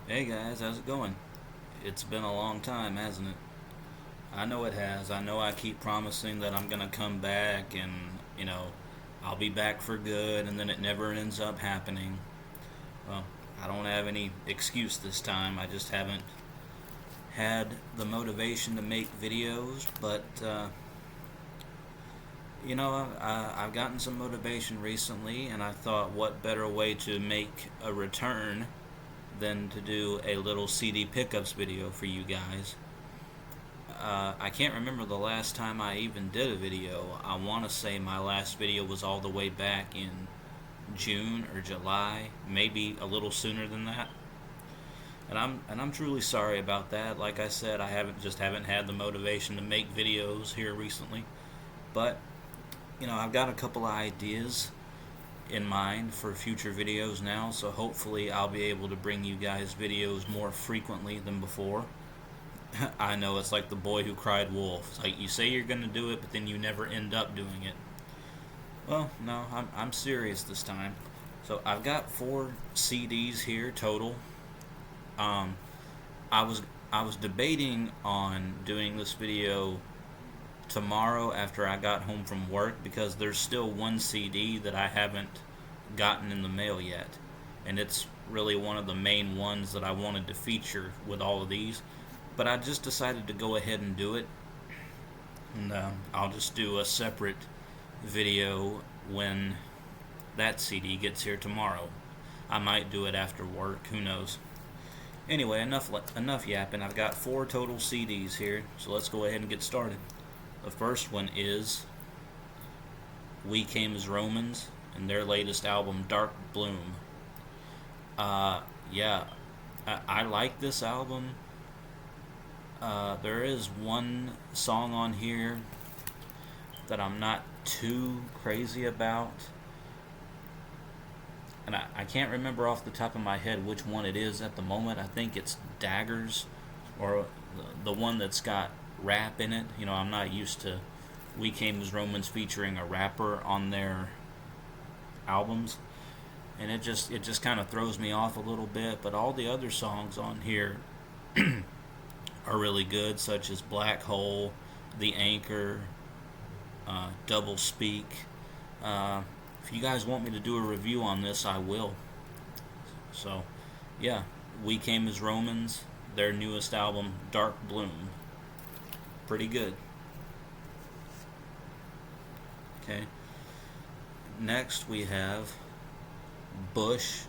Hey guys, how's it going? It's been a long time, hasn't it? I know it has. I know I keep promising that I'm gonna come back and, you know, I'll be back for good, and then it never ends up happening. Well, I don't have any excuse this time. I just haven't had the motivation to make videos, but, I've gotten some motivation recently, and I thought what better way to make a return than to do a little CD pickups video for you guys. I can't remember the last time I even did a video. I want to say my last video was all the way back in June or July, maybe a little sooner than that. And I'm truly sorry about that. Like I said, I haven't had the motivation to make videos here recently. But I've got a couple of ideas in mind for future videos now, so hopefully I'll be able to bring you guys videos more frequently than before. I know it's like the boy who cried wolf. It's like you say you're going to do it, but then you never end up doing it. Well, no, I'm serious this time. So I've got 4 CDs here total. Um, I was I was debating on doing this video tomorrow after I got home from work because there's still 1 CD that I haven't gotten in the mail yet, and it's really one of the main ones that I wanted to feature with all of these. But I just decided to go ahead and do it, and I'll just do a separate video when that CD gets here tomorrow. I might do it after work. Who knows? Anyway, enough yapping. I've got 4 total CDs here, so let's go ahead and get started. The first one is We Came as Romans and their latest album, Dark Bloom. Yeah, I like this album. There is one song on here that I'm not too crazy about, and I can't remember off the top of my head which one it is at the moment. I think it's Daggers, or the one that's got rap in it. I'm not used to We Came as Romans featuring a rapper on their albums, and it just kind of throws me off a little bit. But all the other songs on here are really good, such as Black Hole, The Anchor, Double Speak. If you guys want me to do a review on this, I will. So, yeah, We Came as Romans, their newest album, Dark Bloom. Pretty good. Okay. Next, we have Bush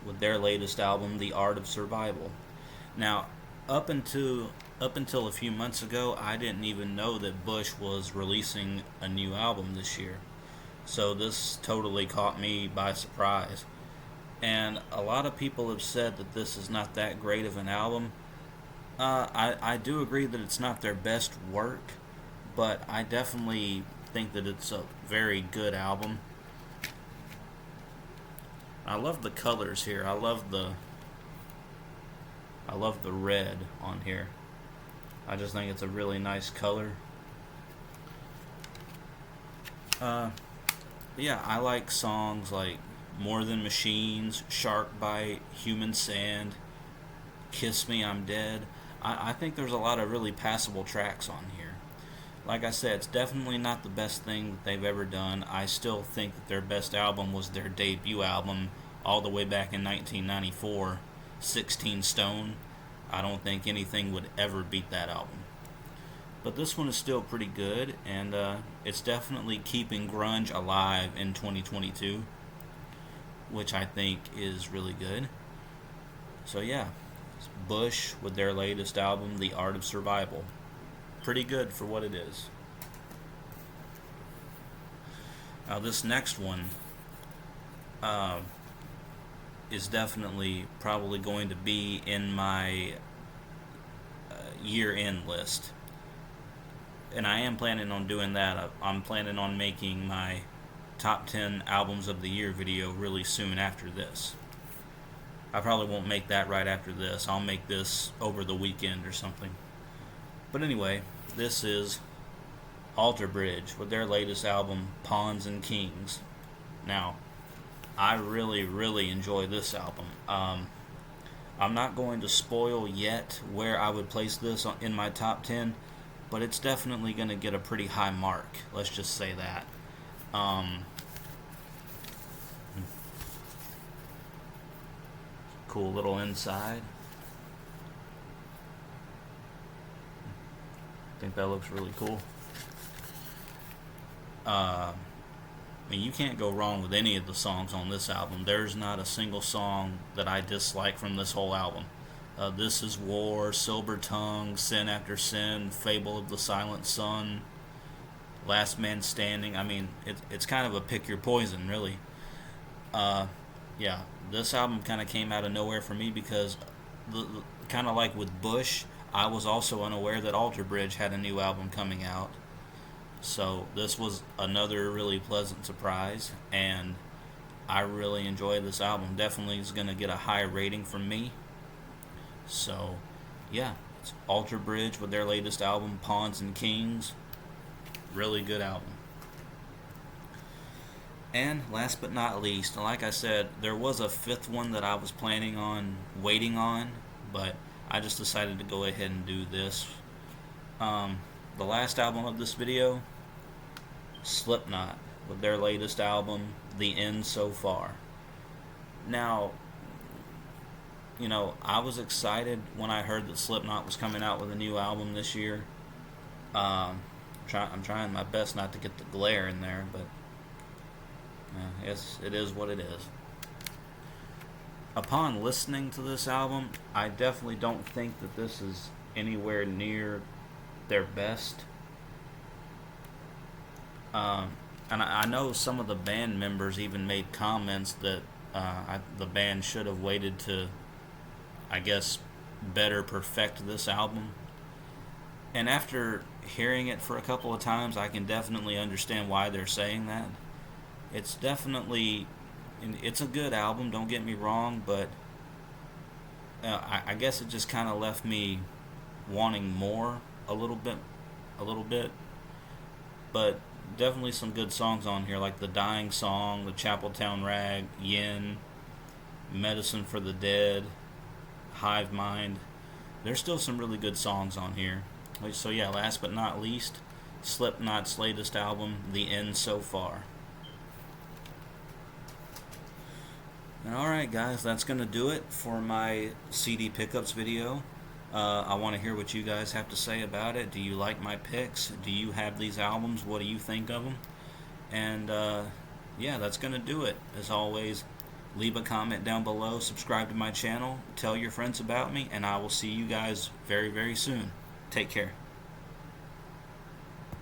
with their latest album, The Art of Survival. Now, up until a few months ago, I didn't even know that Bush was releasing a new album this year. So this totally caught me by surprise. And a lot of people have said that this is not that great of an album. I do agree that it's not their best work, but I definitely think that it's a very good album. I love the colors here. I love the red on here. I just think it's a really nice color. Uh, yeah, I like songs like More Than Machines, Shark Bite, Human Sand, Kiss Me, I'm Dead. I think there's a lot of really passable tracks on here. Like I said, it's definitely not the best thing that they've ever done. I still think that their best album was their debut album all the way back in 1994, 16 Stone. I don't think anything would ever beat that album. But this one is still pretty good, and it's definitely keeping grunge alive in 2022, which I think is really good. So yeah, it's Bush with their latest album, The Art of Survival. Pretty good for what it is. Now this next one uh, is definitely probably going to be in my year-end list, and I am planning on doing that. I'm planning on making my top 10 albums of the year video really soon after this. I probably won't make that right after this. I'll make this over the weekend or something. But anyway, this is Alter Bridge with their latest album, Pawns and Kings. Now, I really, really enjoy this album. I'm not going to spoil yet where I would place this in my top 10, but it's definitely going to get a pretty high mark. Let's just say that. Cool little inside. I think that looks really cool. I mean, you can't go wrong with any of the songs on this album. There's not a single song that I dislike from this whole album. This is War, Silver Tongue, Sin After Sin, Fable of the Silent Sun, Last Man Standing. I mean, it's kind of a pick your poison, really. Yeah, this album kind of came out of nowhere for me because, kind of like with Bush, I was also unaware that Alter Bridge had a new album coming out. So this was another really pleasant surprise, and I really enjoyed this album. Definitely is going to get a high rating from me. So, yeah, it's Alter Bridge with their latest album, Pawns and Kings. Really good album. And last but not least, like I said, there was a fifth one that I was planning on waiting on, but I just decided to go ahead and do this. The last album of this video, Slipknot, with their latest album, The End So Far. Now, you know, I was excited when I heard that Slipknot was coming out with a new album this year. I'm trying my best not to get the glare in there, but yes, it is what it is. Upon listening to this album, I definitely don't think that this is anywhere near their best. And I know some of the band members even made comments that the band should have waited to, I guess, better perfect this album. And after hearing it for a couple of times, I can definitely understand why they're saying that. It's definitely, it's a good album, don't get me wrong, but I guess it just kind of left me wanting more a little bit. But definitely some good songs on here, like The Dying Song, The Chapeltown Rag, Yin, Medicine for the Dead, Hive Mind. There's still some really good songs on here. So yeah, last but not least, Slipknot's latest album, The End So Far. Alright guys, that's going to do it for my CD pickups video. I want to hear what you guys have to say about it. Do you like my picks? Do you have these albums? What do you think of them? And yeah, that's going to do it. As always, leave a comment down below, subscribe to my channel, tell your friends about me, and I will see you guys very, very soon. Take care.